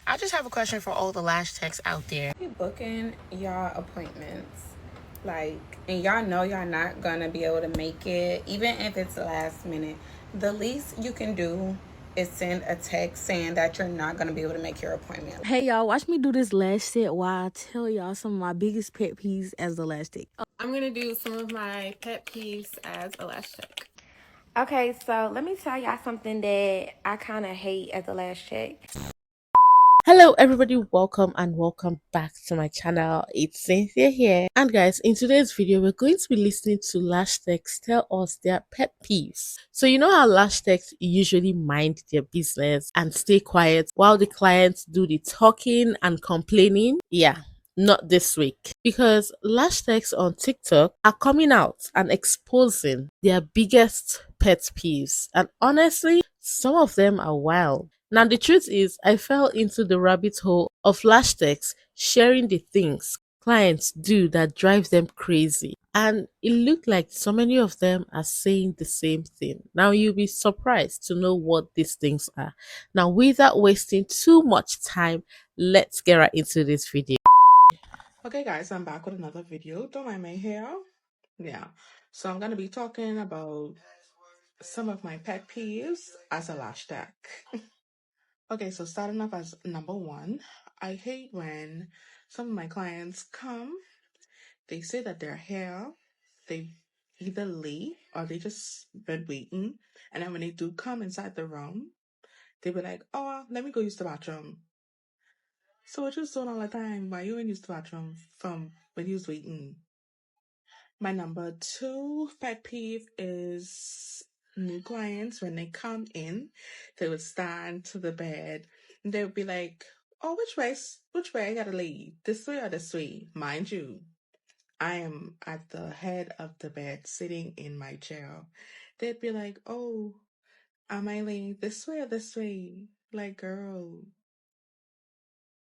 I just have a question for all the lash techs out there. Be booking y'all appointments, like, and y'all know y'all not gonna be able to make it, even if it's last minute. The least you can do is send a text saying that you're not gonna be able to make your appointment. Hey y'all, watch me do this lash set while I tell y'all some of my biggest pet peeves as a lash tech. I'm gonna do some of my pet peeves as a lash tech. Okay, so let me tell y'all something that I kind of hate as a lash tech. Hello everybody, welcome back to my channel. It's Cynthia here, and guys, in today's video we're going to be listening to lash techs tell us their pet peeves. So you know how lash techs usually mind their business and stay quiet while the clients do the talking and complaining? Yeah, not this week, because lash techs on TikTok are coming out and exposing their biggest pet peeves, and honestly some of them are wild. Now, the truth is, I fell into the rabbit hole of lash techs sharing the things clients do that drive them crazy. And it looked like so many of them are saying the same thing. Now, you'll be surprised to know what these things are. Now, without wasting too much time, let's get right into this video. Okay guys, I'm back with another video. Don't mind my hair. Yeah. So I'm gonna be talking about some of my pet peeves as a lash tech. Okay, so starting off as number one, I hate when some of my clients come, they say that they're here, they either late or they just been waiting, and then when they do come inside the room, they be like, "Oh, let me go use the bathroom." So what you doing all the time? Why you in use the bathroom from when you was waiting? My number two pet peeve is new clients. When they come in, they would stand to the bed and they would be like, "Oh, which way I gotta leave? This way or this way?" Mind you, I am at the head of the bed sitting in my chair. They'd be like, "Oh, am I laying this way or this way?" Like, girl,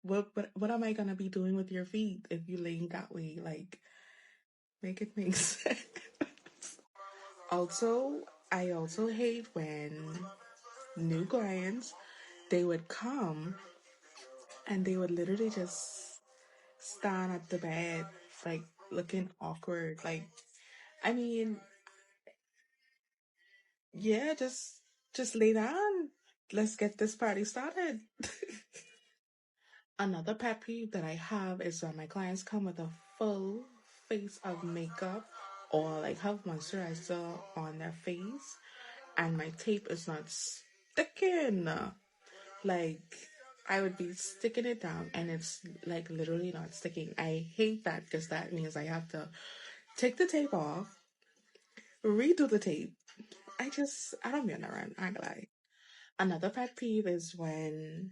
what am I gonna be doing with your feet if you laying that way? Like, make it make sense. Also, I also hate when new clients, they would come and they would literally just stand at the bed, like looking awkward. Like, I mean, yeah, just lay down. Let's get this party started. Another pet peeve that I have is when my clients come with a full face of makeup or like have moisturizer on their face and my tape is not sticking. Like, I would be sticking it down and it's like literally not sticking. I hate that because that means I have to take the tape off, redo the tape. I don't be on that run, I ain't gonna lie. Another pet peeve is when,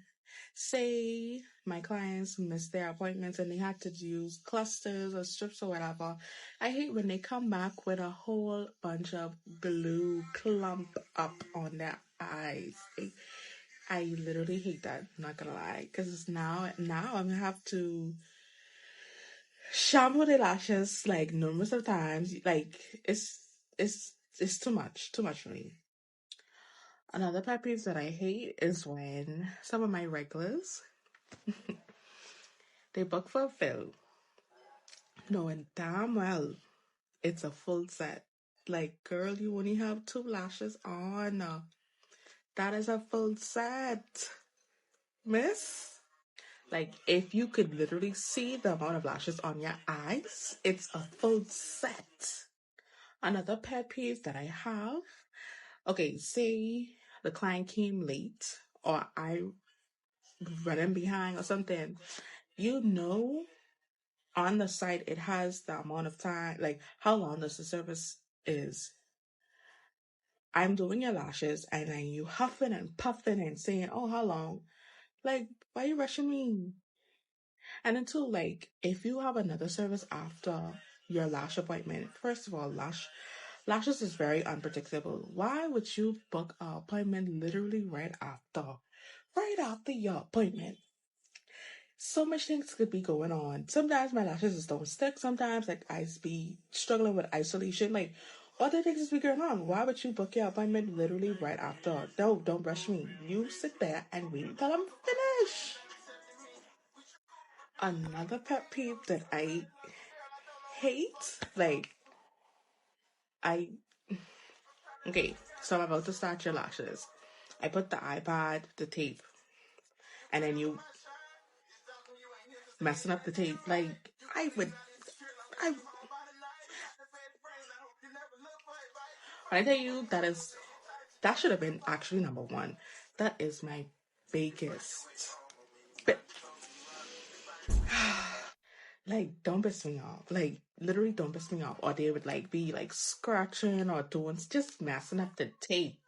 say, my clients miss their appointments and they had to use clusters or strips or whatever. I hate when they come back with a whole bunch of glue clump up on their eyes. I literally hate that, not gonna lie, because now I'm gonna have to shampoo the lashes like numerous of times. Like, it's too much for me. Another pet peeve that I hate is when some of my regulars they book for a fill, knowing damn well it's a full set. Like, girl, you only have two lashes on. That is a full set, miss. Like, if you could literally see the amount of lashes on your eyes, it's a full set. Another pet peeve that I have, okay, say the client came late or I running behind or something, you know, on the site it has the amount of time, like how long does the service is. I'm doing your lashes and then you huffing and puffing and saying, "Oh, how long?" Like, why you rushing me? And then too, like, if you have another service after your lash appointment, first of all, lashes is very unpredictable. Why would you book an appointment literally right after your appointment? So much things could be going on. Sometimes my lashes just don't stick. Sometimes like I be struggling with isolation. Like, what the things is be going on? Why would you book your appointment literally right after? No, don't rush me. You sit there and wait until I'm finished. Another pet peeve that I hate, like, I, okay, so I'm about to start your lashes. I put the iPad, the tape, and then you messing up the tape. Like, I, when I tell you that should have been actually number one. That is my biggest. But, like, don't piss me off. Like, literally don't piss me off. Or they would, like, be, like, scratching or doing, just messing up the tape.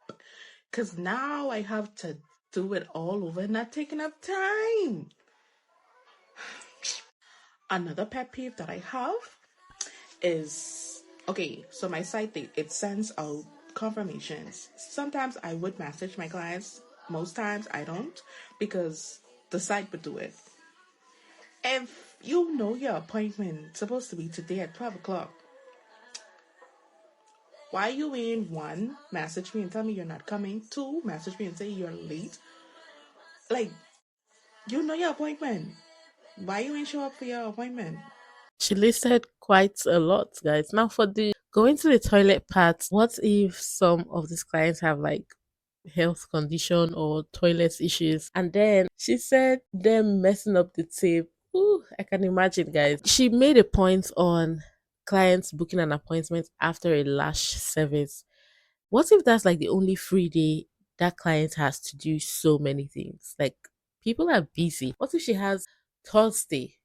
Because now I have to do it all over and not take enough time. Another pet peeve that I have is, okay, so my site, it sends out confirmations. Sometimes I would message my clients. Most times I don't, because the site would do it. If you know your appointment supposed to be today at 12 o'clock, why you in one, message me and tell me you're not coming? Two, message me and say you're late. Like, you know your appointment. Why you ain't show up for your appointment? She listed quite a lot, guys. Now, for the going to the toilet part, what if some of these clients have like health condition or toilet issues? And then she said them messing up the tape. Ooh, I can imagine, guys. She made a point on clients booking an appointment after a lash service. What if that's like the only free day that client has to do so many things? Like, people are busy. What if she has Thursday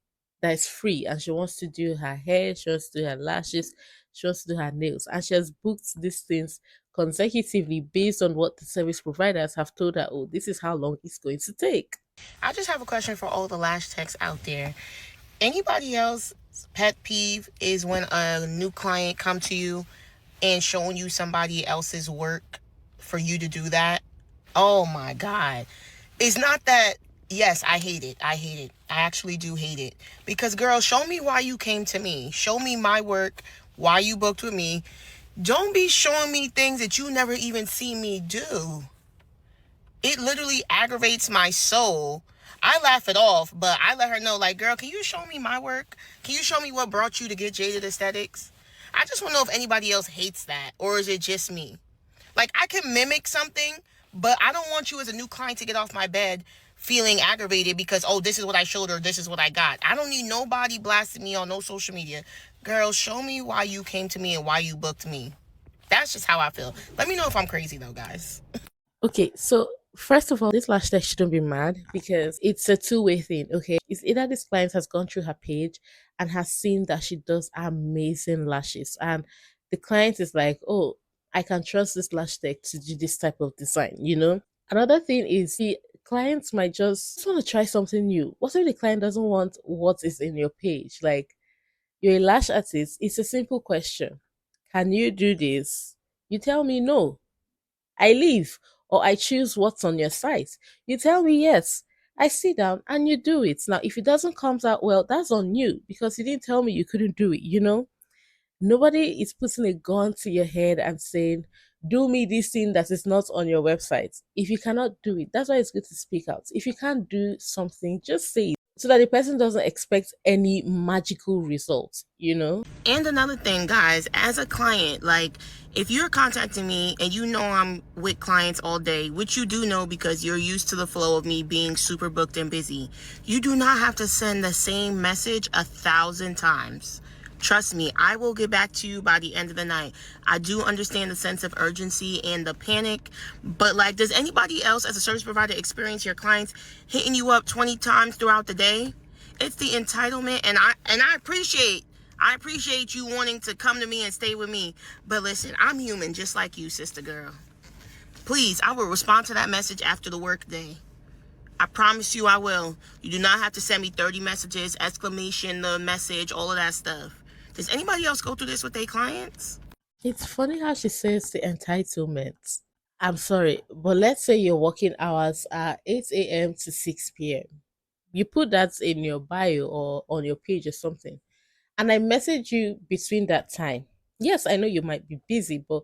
that is free and she wants to do her hair, she wants to do her lashes, she wants to do her nails, and she has booked these things consecutively based on what the service providers have told her, oh, this is how long it's going to take. I just have a question for all the lash techs out there. Anybody else pet peeve is when a new client come to you and showing you somebody else's work for you to do that? Oh my God. It's not that, yes, I hate it. I hate it. I actually do hate it. Because, girl, show me why you came to me. Show me my work, why you booked with me. Don't be showing me things that you never even see me do. It literally aggravates my soul. I laugh it off, but I let her know, like, girl, can you show me my work? Can you show me what brought you to get Jaded Aesthetics? I just want to know if anybody else hates that, or is it just me? Like, I can mimic something, but I don't want you as a new client to get off my bed feeling aggravated because, oh, this is what I showed her, this is what I got. I don't need nobody blasting me on no social media. Girl, show me why you came to me and why you booked me. That's just how I feel. Let me know if I'm crazy, though, guys. Okay, so first of all, this lash tech shouldn't be mad because it's a two-way thing. Okay, it's either this client has gone through her page and has seen that she does amazing lashes, and the client is like, oh, I can trust this lash tech to do this type of design, you know. Another thing is the clients might just want to try something new. What if the client doesn't want what is in your page? Like, you're a lash artist, it's a simple question. Can you do this? You tell me no, I leave, or I choose what's on your site. You tell me yes. I sit down and you do it. Now, if it doesn't come out well, that's on you because you didn't tell me you couldn't do it, you know? Nobody is putting a gun to your head and saying, do me this thing that is not on your website. If you cannot do it, that's why it's good to speak out. If you can't do something, just say it so that the person doesn't expect any magical results, you know? And another thing, guys, as a client, like, if you're contacting me and you know I'm with clients all day, which you do know because you're used to the flow of me being super booked and busy, you do not have to send the same message 1,000 times. Trust me, I will get back to you by the end of the night. I do understand the sense of urgency and the panic, but, like, does anybody else as a service provider experience your clients hitting you up 20 times throughout the day? It's the entitlement, and I appreciate you wanting to come to me and stay with me. But listen, I'm human just like you, sister girl. Please, I will respond to that message after the work day. I promise you I will. You do not have to send me 30 messages, exclamation, the message, all of that stuff. Does anybody else go through this with their clients? It's funny how she says the entitlement. I'm sorry, but let's say your working hours are 8 a.m. to 6 p.m. You put that in your bio or on your page or something, and I message you between that time. Yes, I know you might be busy, but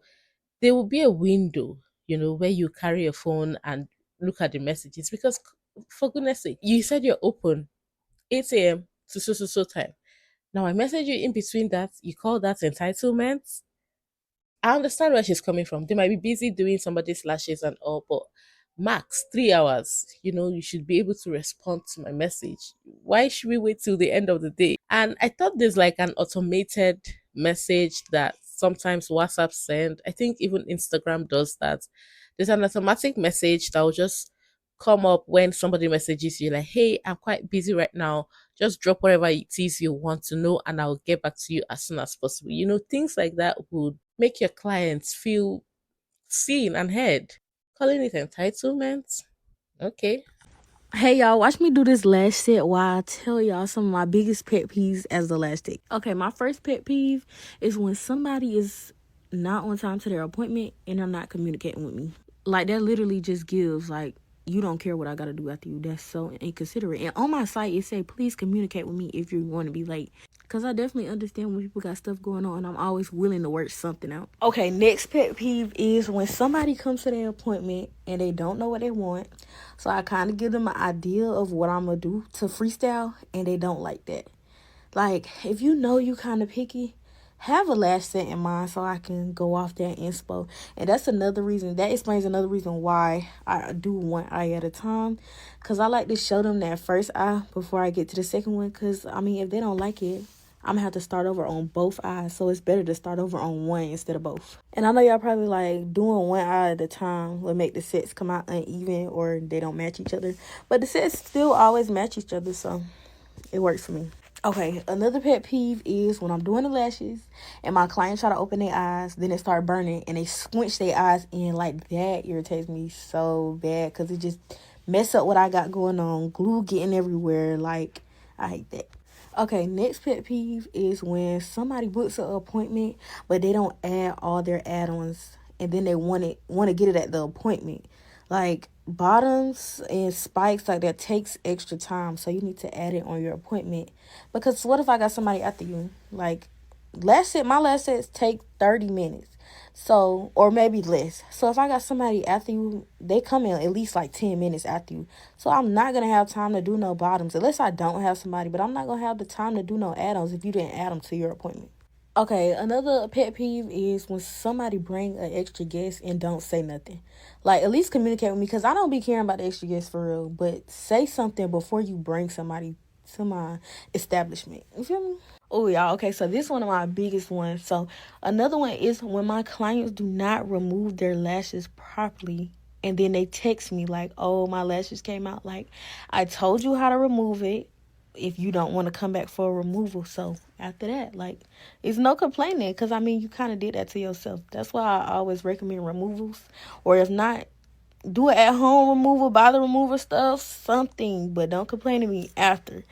there will be a window, you know, where you carry your phone and look at the messages because, for goodness sake, you said you're open 8 a.m. so time. Now I message you in between that. You call that entitlement? I understand where she's coming from. They might be busy doing somebody's lashes and all, but max 3 hours. You should be able to respond to my message. Why should we wait till the end of the day? And I thought there's like an automated message that sometimes WhatsApp send. I think even Instagram does that. There's an automatic message that will just come up when somebody messages you like, hey, I'm quite busy right now. Just drop whatever it is you want to know and I'll get back to you as soon as possible. Things like that would make your clients feel seen and heard. Calling it entitlement? Okay. Hey y'all, watch me do this lash set while I tell y'all some of my biggest pet peeves as the lash tech. Okay, my first pet peeve is when somebody is not on time to their appointment and they're not communicating with me. Like, that literally just gives, like, you don't care what I gotta do after you. That's so inconsiderate. And on my site, it say, please communicate with me if you want to be late. Because I definitely understand when people got stuff going on, and I'm always willing to work something out. Okay, next pet peeve is when somebody comes to their appointment and they don't know what they want. So I kind of give them an idea of what I'm going to do to freestyle, and they don't like that. Like, if you know you kind of picky, have a lash set in mind so I can go off that inspo. And that explains another reason why I do one eye at a time. Because I like to show them that first eye before I get to the second one. Because, if they don't like it, I'm going to have to start over on both eyes. So it's better to start over on one instead of both. And I know y'all probably like doing one eye at a time will make the sets come out uneven or they don't match each other. But the sets still always match each other. So it works for me. Okay, another pet peeve is when I'm doing the lashes and my client try to open their eyes, then it start burning and they squinch their eyes in. Like, that irritates me so bad because it just mess up what I got going on. Glue getting everywhere. Like, I hate that. Okay, next pet peeve is when somebody books an appointment but they don't add all their add-ons and then they want to get it at the appointment. Like, bottoms and spikes, like, that takes extra time, so you need to add it on your appointment. Because what if I got somebody after you? Like, my last sets take 30 minutes. So, or maybe less. So if I got somebody after you, they come in at least like 10 minutes after you. So I'm not going to have time to do no bottoms unless I don't have somebody, but I'm not going to have the time to do no add-ons if you didn't add them to your appointment. Okay, another pet peeve is when somebody bring an extra guest and don't say nothing. Like, at least communicate with me, because I don't be caring about the extra guests for real. But say something before you bring somebody to my establishment. You feel me? Oh, y'all. Okay, so this is one of my biggest ones. So another one is when my clients do not remove their lashes properly. And then they text me like, oh, my lashes came out. Like, I told you how to remove it if you don't want to come back for a removal. So after that, like, it's no complaining because, you kind of did that to yourself. That's why I always recommend removals. Or if not, do it at home removal, buy the remover stuff, something. But don't complain to me after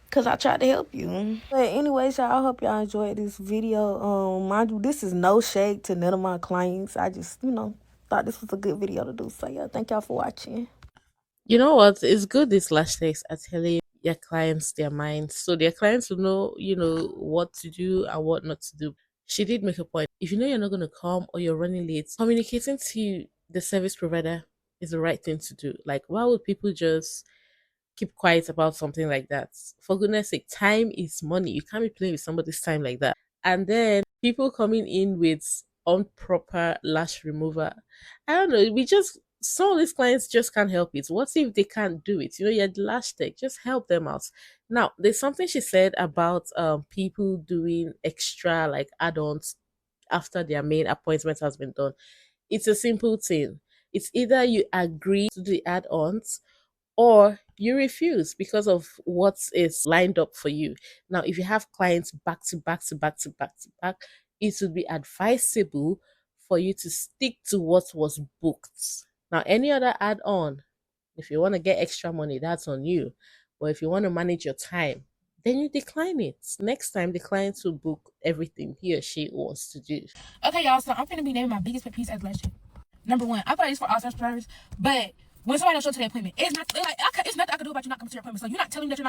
because I tried to help you. But anyways, y'all, I hope y'all enjoyed this video. Mind you, this is no shade to none of my clients. I just, thought this was a good video to do. So, yeah, thank y'all for watching. You know what? It's good these lash techs are telling their clients their minds. So their clients will know, what to do and what not to do. She did make a point. If you know you're not going to come or you're running late, communicating to the service provider is the right thing to do. Like, why would people just keep quiet about something like that? For goodness sake, time is money. You can't be playing with somebody's time like that. And then people coming in with improper lash remover. I don't know. Some of these clients just can't help it. What if they can't do it? You're the lash tech. Just help them out. Now, there's something she said about people doing extra like add-ons after their main appointment has been done. It's a simple thing. It's either you agree to the add-ons or you refuse because of what is lined up for you. Now, if you have clients back to back to back to back to back, it would be advisable for you to stick to what was booked. Now, any other add on, if you want to get extra money, that's on you. But if you want to manage your time, then you decline it. Next time, the client will book everything he or she wants to do. Okay, y'all, so I'm going to be naming my biggest pet peeves as Lash. Number one, I thought it's for all service providers, but when somebody don't show up to their appointment, it's not like it's nothing I can do about you not coming to your appointment. So you're not telling me that you're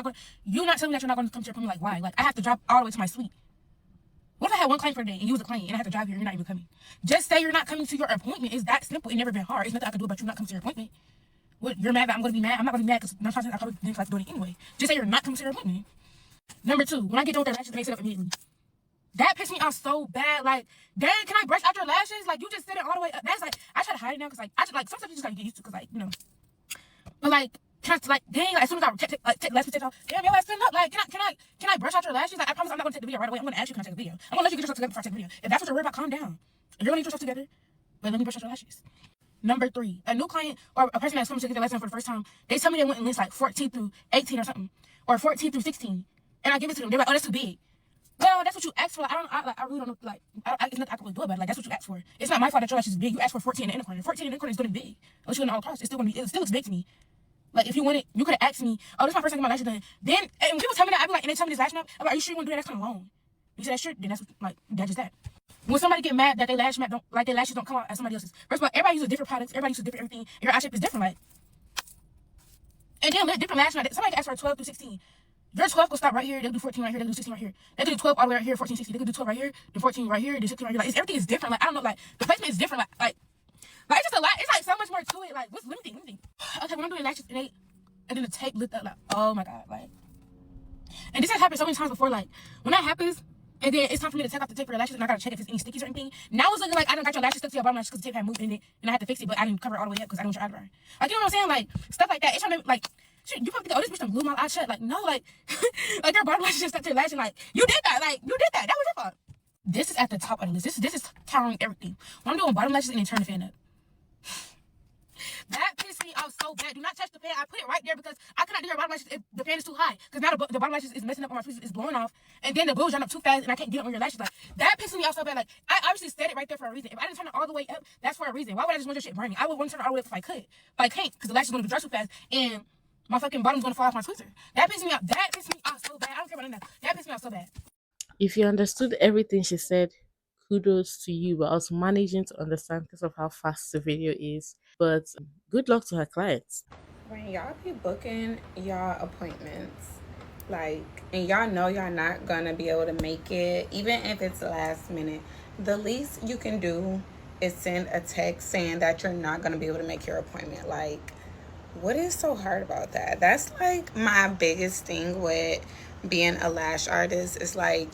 not telling me that you're not going to come to your appointment. Like, why? Like, I have to drive all the way to my suite. What if I had one client for the day and you was a client and I have to drive here and you're not even coming? Just say you're not coming to your appointment. It's that simple. It never been hard. It's nothing I can do about you not coming to your appointment. What, you're mad that I'm going to be mad? I'm not going to be mad because I probably didn't feel like doing it anyway. Just say you're not coming to your appointment. Number two, when I get done with their lashes, they sit up immediately. That pissed me off so bad. Like, dang, can I brush out your lashes? Like, you just sit it all the way up. That's like, I try to hide it now because, like, I just, like, some stuff you just gotta get used to because, like, you know. But, like, can I, like, dang, like, as soon as I take lashes take off, damn, your ass sitting up. Like, can I brush out your lashes? Like, I promise I'm not gonna take the video right away. I'm gonna ask you, can I take the video? I'm gonna let you get yourself together before I take the video. If that's what you're worried about, calm down. You're gonna get yourself together, but let me brush out your lashes. Number three, a new client or a person that's coming to get their lesson for the first time, they tell me they went in list like 14 through 18 or something, or 14 through 16, and I give it to them. They're like, oh, that's too big. Well, that's what you asked for. Like, I really don't know. Like, it's nothing I can really do about it. Like, that's what you asked for. It's not my fault that your lash is big. You asked for 14 in the inner corner. 14 in the inner corner is gonna be big. Unless you go all across, it's still gonna be. It still looks big to me. Like, if you want it, you could have asked me. Oh, this is my first time getting my lashes done. Then, and when people tell me that, I be like, and they tell me this lash map. I'm like, are you sure you want to do that? That's kind of long. You say that's sure. Then that's what, like, that's just that. When somebody get mad that their lash map don't, like, their lashes don't come out as somebody else's. First of all, everybody uses different products. Everybody uses different everything. Your eye shape is different, like. And then different lash map. Somebody can ask for 12 through 16. Your 12 will stop right here. They'll do 14 right here. They'll do 16 right here. They could do 12 all the way right here, 14, 16. They could do 12 right here, then 14 right here, then 16 right here. Like, everything is different. Like, I don't know. Like, the placement is different. Like it's just a lot. It's like so much more to it. Like, let me think. Okay, when I'm doing lashes, and then the tape lift up. Like, oh my god. Like, and this has happened so many times before. Like, when that happens, and then it's time for me to take off the tape for the lashes, and I gotta check if it's any stickies or anything. Now it's looking like I done got your lashes stuck to your bottom lashes because the tape had moved in it, and I had to fix it, but I didn't cover it all the way up because I didn't want your eyebrow. Like, you know what I'm saying? Like, stuff like that. It's trying to, like, shit, you probably think, oh, this bitch done blew my eye shut. Like, no, like, like, your bottom lashes just stuck to your lash, and, like, you did that. Like, you did that. That was your fault. This is at the top of the list. This is towering everything. When I'm doing bottom lashes and then turn the fan up. That pissed me off so bad. Do not touch the fan. I put it right there because I cannot do your bottom lashes if the fan is too high. Because now the bottom lashes is messing up on my tweezers. It's blowing off. And then the blues run up too fast and I can't get up on your lashes. Like, that pissed me off so bad. Like, I obviously set it right there for a reason. If I didn't turn it all the way up, that's for a reason. Why would I just want your shit burning? I would want to turn it all the way up if I could. But I can't because the lashes is going to dry too fast. And my fucking bottom's going to fall off my tweezer. That pissed me off. That pissed me off so bad. I don't care about none of that. That pissed me off so bad. If you understood everything she said, kudos to you. But I was managing to understand because of how fast the video is. But good luck to her clients. When y'all be booking y'all appointments, like, and y'all know y'all not gonna be able to make it, even if it's last minute, the least you can do is send a text saying that you're not gonna be able to make your appointment. Like, what is so hard about that? That's like my biggest thing with being a lash artist. Is like,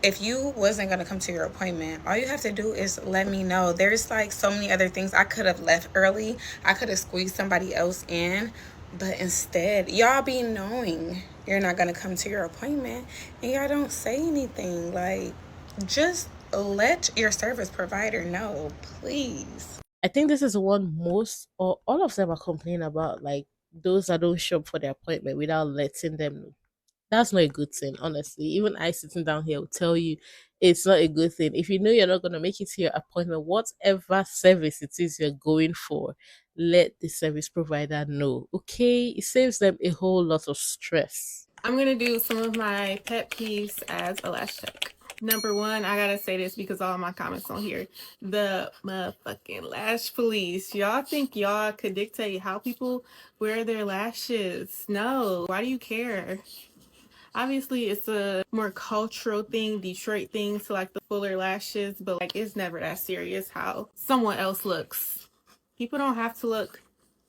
if you wasn't going to come to your appointment, all you have to do is let me know. There's like so many other things I could have left early. I could have squeezed somebody else in, but instead y'all be knowing you're not going to come to your appointment and y'all don't say anything. Like, just let your service provider know, please. I think this is the one most or all of them are complaining about, like those that don't show up for their appointment without letting them know. That's not a good thing, honestly. Even I sitting down here will tell you it's not a good thing. If you know you're not going to make it to your appointment, whatever service it is you're going for, let the service provider know. Okay? It saves them a whole lot of stress. I'm going to do some of my pet peeves as a lash tech. Number one, I gotta say this because all my comments on here. The motherfucking lash police. Y'all think y'all could dictate how people wear their lashes? No. Why do you care? Obviously, it's a more cultural thing, Detroit thing, to like the fuller lashes, but like, it's never that serious how someone else looks. People don't have to look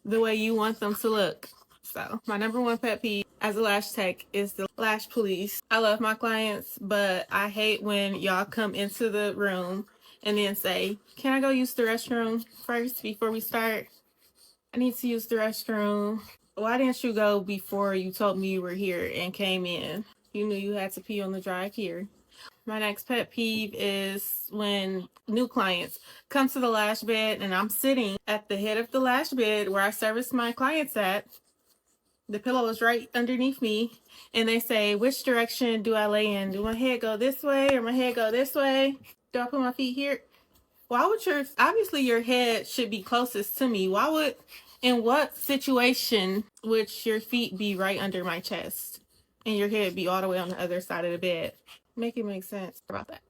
the way you want them to look. So my number one pet peeve as a lash tech is the lash police. I love my clients, but I hate when y'all come into the room and then say, can I go use the restroom first before we start? I need to use the restroom. Why didn't you go before you told me you were here and came in? You knew you had to pee on the drive here. My next pet peeve is when new clients come to the lash bed and I'm sitting at the head of the lash bed where I service my clients at. The pillow is right underneath me and they say, which direction do I lay in? Do my head go this way or my head go this way? Do I put my feet here? Why would obviously your head should be closest to me. In what situation would your feet be right under my chest and your head be all the way on the other side of the bed? Make it make sense about that.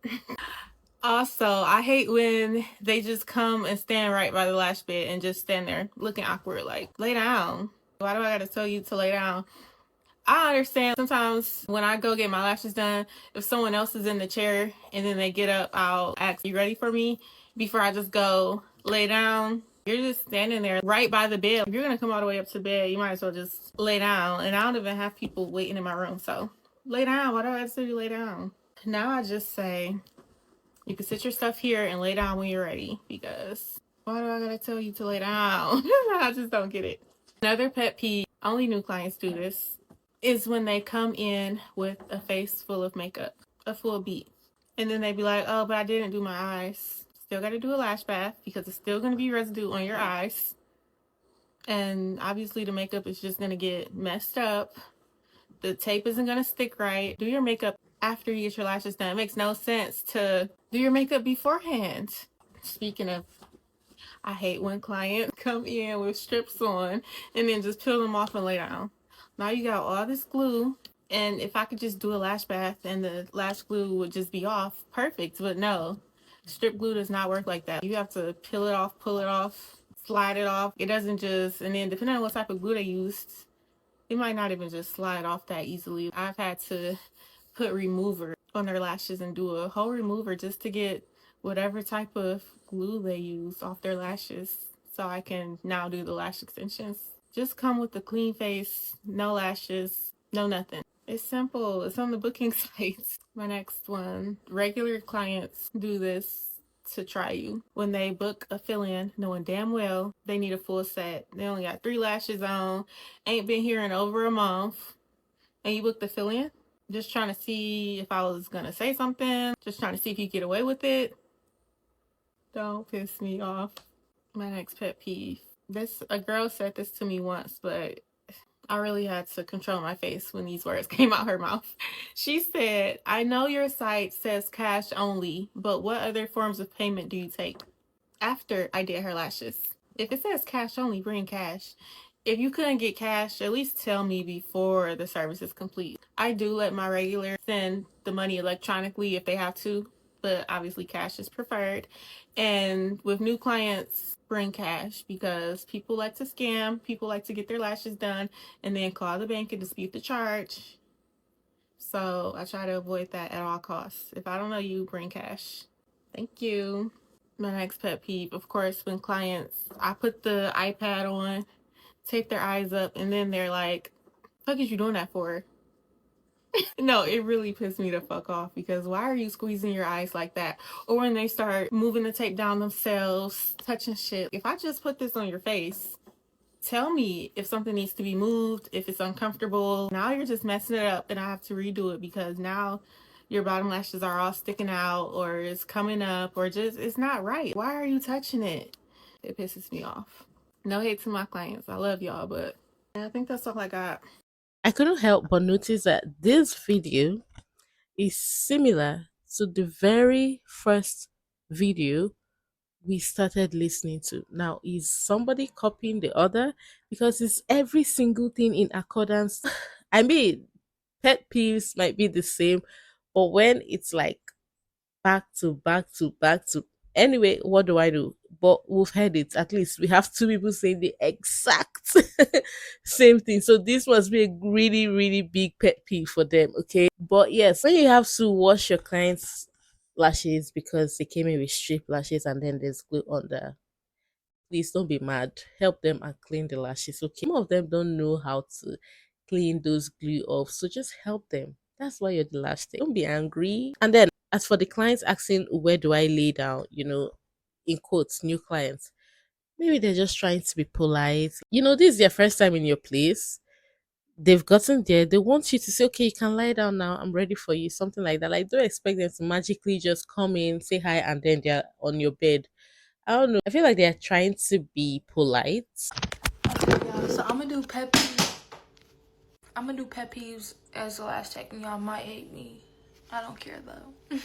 Also, I hate when they just come and stand right by the lash bed and just stand there looking awkward. Like, lay down. Why do I gotta tell you to lay down? I understand sometimes when I go get my lashes done, if someone else is in the chair and then they get up, I'll ask, you ready for me? Before I just go lay down. You're just standing there right by the bed. If you're gonna come all the way up to bed, you might as well just lay down. And I don't even have people waiting in my room, so lay down. Why do I have to tell you lay down? Now I just say, you can sit your stuff here and lay down when you're ready, because why do I gotta tell you to lay down? I just don't get it. Another pet peeve, only new clients do this, is when they come in with a face full of makeup, a full beat. And then they be like, oh, but I didn't do my eyes. Still gotta do a lash bath because it's still gonna be residue on your eyes. And obviously the makeup is just gonna get messed up. The tape isn't gonna stick right. Do your makeup after you get your lashes done. It makes no sense to do your makeup beforehand. Speaking of, I hate when clients come in with strips on and then just peel them off and lay down. Now you got all this glue, and if I could just do a lash bath and the lash glue would just be off, perfect. But no, strip glue does not work like that. You have to peel it off, pull it off, slide it off. It doesn't just, and then depending on what type of glue they used, it might not even just slide off that easily. I've had to put remover on their lashes and do a whole remover just to get whatever type of glue they use off their lashes, so I can now do the lash extensions. Just come with a clean face, no lashes, no nothing. It's simple. It's on the booking sites. My next one, regular clients do this to try you. When they book a fill-in, knowing damn well they need a full set. They only got 3 lashes on, ain't been here in over a month, and you book the fill-in, just trying to see if I was gonna say something, just trying to see if you get away with it. Don't piss me off. My next pet peeve. A girl said this to me once, but I really had to control my face when these words came out her mouth. She said, I know your site says cash only, but what other forms of payment do you take? After I did her lashes. If it says cash only, bring cash. If you couldn't get cash, at least tell me before the service is complete. I do let my regular send the money electronically if they have to, but obviously cash is preferred. And with new clients, bring cash, because people like to scam, people like to get their lashes done and then call the bank and dispute the charge. So I try to avoid that at all costs. If I don't know you, bring cash. Thank you. My next pet peeve, of course, when clients, I put the iPad on, tape their eyes up, and then they're like, fuck is you doing that for? No, it really pissed me the fuck off, because why are you squeezing your eyes like that? Or when they start moving the tape down themselves, touching shit. If I just put this on your face, tell me if something needs to be moved, if it's uncomfortable. Now you're just messing it up and I have to redo it, because now your bottom lashes are all sticking out, or it's coming up, or just it's not right. Why are you touching it? It pisses me off. No hate to my clients. I love y'all, but yeah, I think that's all I got. I couldn't help but notice that this video is similar to the very first video we started listening to. Now, is somebody copying the other? Because it's every single thing in accordance. I mean, pet peeves might be the same, but when it's like back to back to back to, anyway, what do I do? But we've heard it. At least we have 2 people saying the exact same thing. So this must be a really, really big pet peeve for them. Okay. But yes, when you have to wash your clients' lashes because they came in with strip lashes and then there's glue on there, please don't be mad. Help them and clean the lashes. Okay. Some of them don't know how to clean those glue off. So just help them. That's why you're the lash tech. Don't be angry. And then as for the clients asking where do I lay down, in quotes, new clients. Maybe they're just trying to be polite. This is their first time in your place. They've gotten there. They want you to say, okay, you can lie down now. I'm ready for you. Something like that. Like, don't expect them to magically just come in, say hi, and then they're on your bed. I don't know. I feel like they're trying to be polite. Okay, y'all. So I'm gonna do pet peeves. I'm gonna do pet peeves as the last check, and y'all might hate me. I don't care though.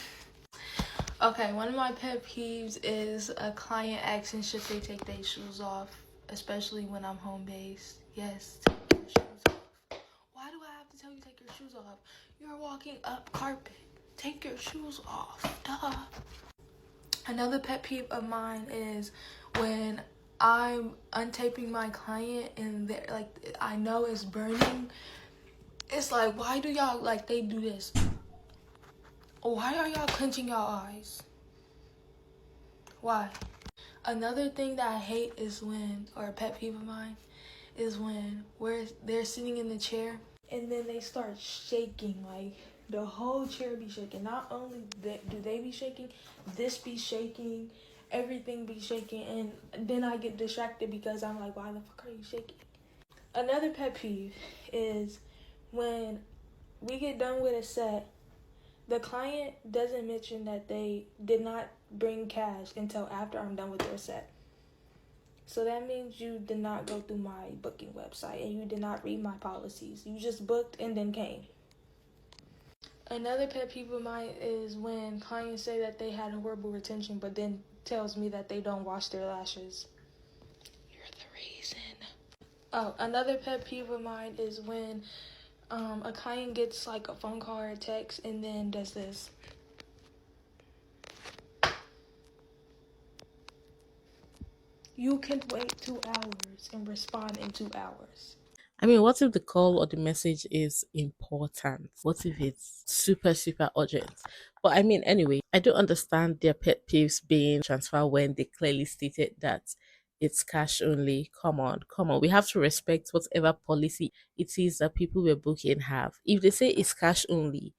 Okay, one of my pet peeves is a client asking should they take their shoes off, especially when I'm home based. Yes, take your shoes off. Why do I have to tell you to take your shoes off? You're walking up carpet. Take your shoes off. Duh. Another pet peeve of mine is when I'm untaping my client and they're like, I know it's burning. It's like, why do y'all they do this? Why are y'all clenching y'all eyes? Why? Another thing that I hate is when, or a pet peeve of mine, is when they're sitting in the chair and then they start shaking, like the whole chair be shaking. Not only that do they be shaking, this be shaking, everything be shaking, and then I get distracted because I'm like, why the fuck are you shaking? Another pet peeve is when we get done with a set, the client doesn't mention that they did not bring cash until after I'm done with their set. So that means you did not go through my booking website and you did not read my policies. You just booked and then came. Another pet peeve of mine is when clients say that they had horrible retention but then tells me that they don't wash their lashes. You're the reason. Oh, another pet peeve of mine is when a client gets like a phone call or a text and then does this. You can wait 2 hours and respond in 2 hours. I mean, what if the call or the message is important? What if it's super, super urgent? But I mean, anyway, I don't understand their pet peeves being transferred when they clearly stated that it's cash only. Come on, come on. We have to respect whatever policy it is that people we're booking have. If they say it's cash only,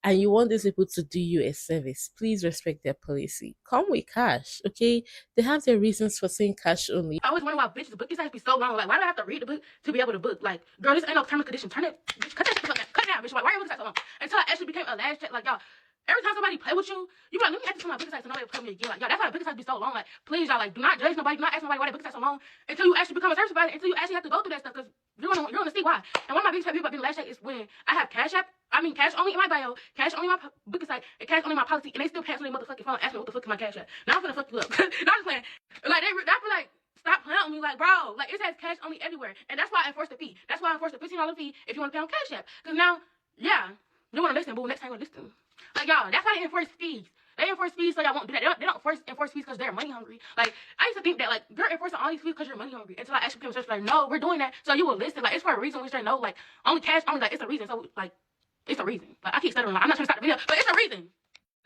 and you want these people to do you a service, please respect their policy. Come with cash, okay? They have their reasons for saying cash only. I always wonder why bitches book these things be so long. Like, why do I have to read the book to be able to book? Like, girl, this ain't no term and condition. Turn it, bitch, cut that shit out. Cut it out, bitch. Like, why are you booking that so long? Until I actually became a lash check. Like, y'all, every time somebody play with you, you be like, let me ask you to my booking sites so nobody will come me again. Like, y'all, that's why the booking sites be so long. Like, please, y'all, like, do not judge nobody. Do not ask nobody why they booking sites so long until you actually become a service provider, until you actually have to go through that stuff, because you're gonna see why. And one of my biggest pet peeves about being lash check is when I have cash only in my bio, cash only in my booking site, and cash only in my policy, and they still pass on their motherfucking phone asking me what the fuck is my cash app. Now I'm gonna fuck you up. No, I'm just playing. Like, I feel like, stop playing with me, like, bro. Like, it says cash only everywhere, and that's why I enforced the fee. That's why I enforced the $15 fee if you want to pay on Cash App. Because now, yeah, you want to listen, but next time you listen. Like, y'all, that's why they enforce fees. They enforce fees so y'all won't do that. They don't enforce fees because they're money hungry. Like, I used to think that, like, you're enforcing all these fees because you're money hungry. Until I actually became a church, like, no, we're doing that so you will listen. Like, it's for a reason. We say no, like, only cash only. Like, it's a reason. So, like, it's a reason. Like, I keep stuttering. Like, I'm not trying to stop the video, but it's a reason.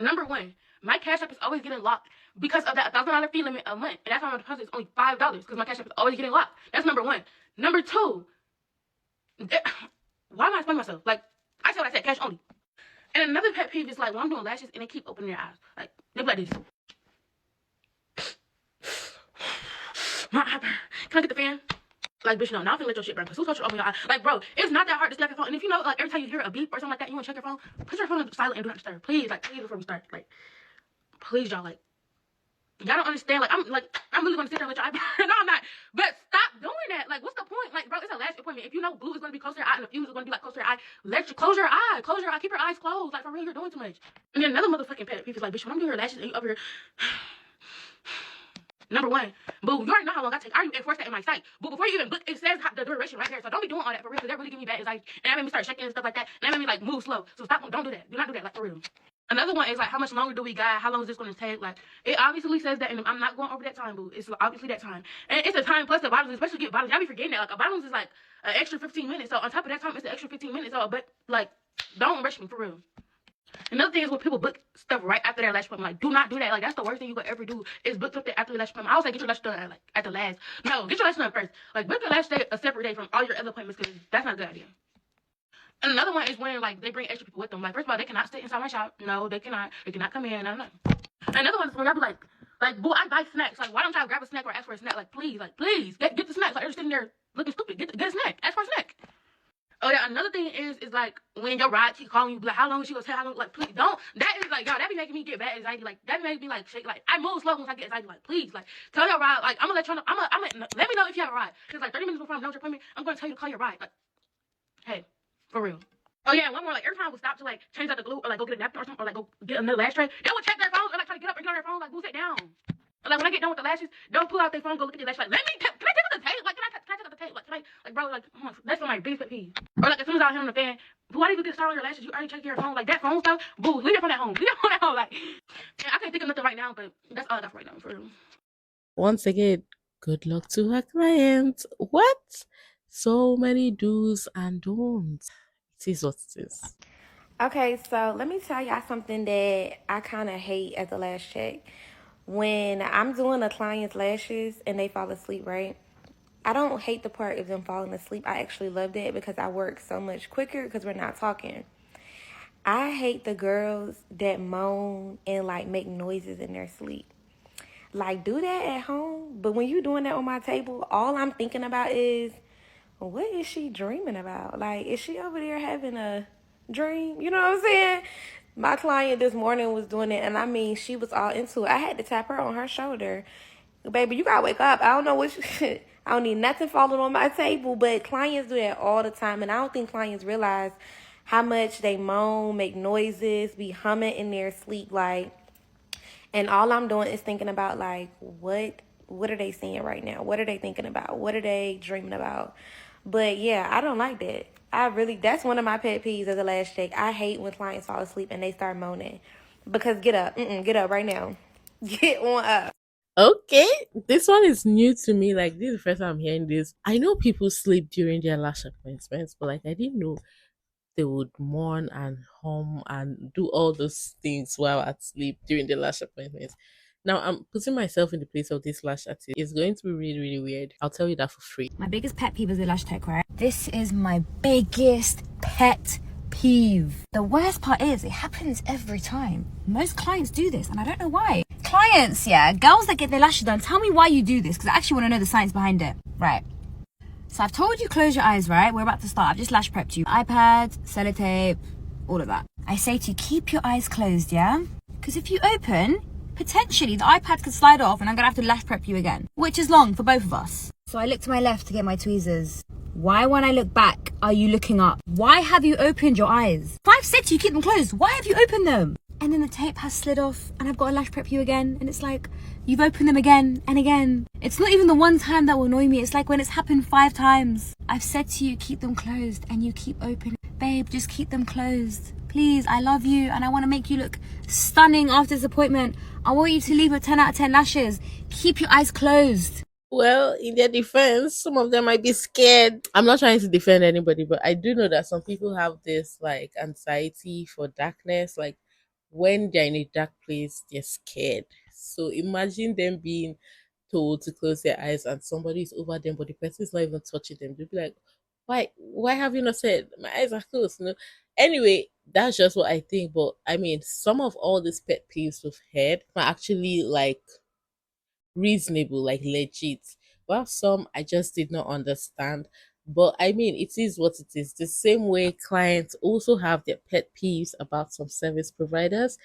Number one, my Cash App is always getting locked because of that $1,000 fee limit a month. And that's why my deposit is only $5 because my Cash App is always getting locked. That's number one. Number two, why am I explaining myself? Like, I said what I said, cash only. And another pet peeve is like when I'm doing lashes and they keep opening their eyes. Like, they be like this. My eye burn. Can I get the fan? Like, bitch, no, now I'm finna let your shit burn. Because who told you to open your eye? Like, bro, it's not that hard to stay off your phone. And if you know, like, every time you hear a beep or something like that, you want to check your phone, put your phone on silent and do not disturb. Please, like, please before we start. Like, please, y'all, like, y'all don't understand. Like, I'm really gonna sit there and let your eye burn. No, I'm not. But stop doing that. Like, what's the point? Like, bro, it's a lash appointment. If you know glue is gonna be close to your eye and the fuse is gonna be like close to your eye, close your eye. Close your eye. Keep your eyes closed. Like, for real, you're doing too much. And then another motherfucking pet peeve is like, bitch, when I'm doing your lashes and you over here. Number one, boo, you already know how long I take. I already enforced that in my site. But before you even book, it says the duration right there. So don't be doing all that for real, because that really give me bad anxiety. And that made me start shaking and stuff like that. And that made me like move slow. So stop, don't do that. Do not do that, like, for real. Another one is like, how much longer do we got? How long is this going to take? Like, it obviously says that, and I'm not going over that time, boo. It's obviously that time. And it's a time plus the bottles, especially get bottles. Y'all be forgetting that. Like, a bottles is like an extra 15 minutes. So on top of that time, it's an extra 15 minutes. So, but like, don't rush me, for real. Another thing is when people book stuff right after their lash appointment. Like, do not do that. Like, that's the worst thing you could ever do is book something after your lash appointment. I would say get your lash done like at the last. No, get your lash done first. Like, book your lash day a separate day from all your other appointments, because that's not a good idea. And another one is when, like, they bring extra people with them. Like, first of all, they cannot sit inside my shop. No, they cannot. They cannot come in. No. Another one is when y'all be like, boo, I buy snacks. Like, why don't y'all grab a snack or ask for a snack? Like, please, get the snacks. Like, they're sitting there looking stupid. Get a snack. Ask for a snack. Oh, yeah, another thing is like, when your ride keep calling you, like, how long is she gonna say, how long? Like, please, don't. That is, like, y'all, that be making me get bad anxiety. Like, that makes me, like, shake. Like, I move slow once I get anxiety. Like, please, like, tell your ride. Like, I'm gonna let you know. Let me know if you have a ride. Because, like, 30 minutes before I'm done with your appointment, I'm gonna tell you to call your ride. Like, hey, for real. Oh, yeah, and one more, like, every time I would stop to, like, change out the glue or, like, go get a napkin or something, or, like, go get another lash tray, they would check their phones or, like, try to get up and get on their phone. Like, who's it down? Like, when I get done with the lashes, don't pull out their phone, go look at the lash. Like, can I take out the tape? Like, can I take out the tape? Like, bro, like, that's one of my biggest pet peeves. Or, like, as soon as I hear on the fan, why did you get started on your lashes? You already checked your phone. Like, that phone stuff, boo, leave it from that home. Leave it from that home. Like, I can't think of nothing right now, but that's all I got for right now, for real. Once again, good luck to her client. What? So many do's and don'ts. It is what it is. Okay, so let me tell y'all something that I kind of hate at the lash check. When I'm doing a client's lashes and they fall asleep, right? I don't hate the part of them falling asleep. I actually loved it because I work so much quicker because we're not talking. I hate the girls that moan and like make noises in their sleep. Like, do that at home, but when you doing that on my table, all I'm thinking about is, what is she dreaming about? Like, is she over there having a dream? You know what I'm saying? My client this morning was doing it, and I mean, she was all into it. I had to tap her on her shoulder. Baby, you gotta wake up. I don't know what I don't need nothing falling on my table, but clients do that all the time, and I don't think clients realize how much they moan, make noises, be humming in their sleep, like, and all I'm doing is thinking about like what are they seeing right now? What are they thinking about? What are they dreaming about? But yeah, I don't like that. That's one of my pet peeves as a lash tech. I hate when clients fall asleep and they start moaning. Because get up. Get up right now. Get on up. Okay, this one is new to me. Like, this is the first time I'm hearing this. I know people sleep during their lash appointments, but like, I didn't know they would mourn and hum and do all those things while at sleep during the lash appointments. Now, I'm putting myself in the place of this lash artist. It's going to be really, really weird. I'll tell you that for free. My biggest pet peeve is with lash tech, right? This is my biggest pet peeve. The worst part is it happens every time. Most clients do this and I don't know why. Clients, yeah, girls that get their lashes done, tell me why you do this because I actually want to know the science behind it. Right. So I've told you close your eyes, right? We're about to start. I've just lash prepped you. iPad, sellotape, all of that. I say to you, keep your eyes closed, yeah? Because if you open, potentially the iPad could slide off and I'm going to have to lash prep you again, which is long for both of us. So I look to my left to get my tweezers. Why, when I look back, are you looking up? Why have you opened your eyes? If I've said to you, keep them closed, why have you opened them? And then the tape has slid off and I've got to lash prep you again. And it's like, you've opened them again and again. It's not even the one time that will annoy me. It's like when it's happened 5 times. I've said to you, keep them closed and you keep opening. Babe, just keep them closed. Please, I love you and I want to make you look stunning after this appointment. I want you to leave with 10 out of 10 lashes. Keep your eyes closed. Well, in their defense, some of them might be scared. I'm not trying to defend anybody, but I do know that some people have this like anxiety for darkness. Like, when they're in a dark place, they're scared. So imagine them being told to close their eyes and somebody is over them, but the person is not even touching them. They'll be like, why have you not said my eyes are closed? No. Anyway, that's just what I think. But I mean, some of all these pet peeves we've had are actually like reasonable, like legit. Well, some I just did not understand. But I mean, it is what it is. The same way clients also have their pet peeves about some service providers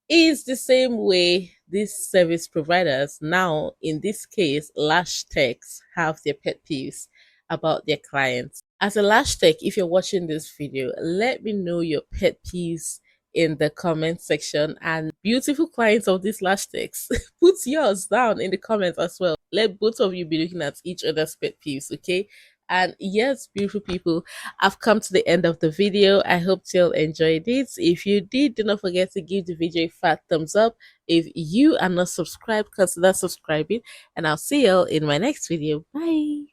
is the same way these service providers, now in this case, lash techs, have their pet peeves about their clients. As a lash tech, if you're watching this video, let me know your pet peeves in the comment section, and beautiful clients of these lash techs, put yours down in the comments as well. Let both of you be looking at each other's pet peeves, okay? And yes, beautiful people, I've come to the end of the video. I hope you'll enjoyed it. If you did, do not forget to give the video a fat thumbs up. If you are not subscribed, consider subscribing, and I'll see y'all in my next video. Bye.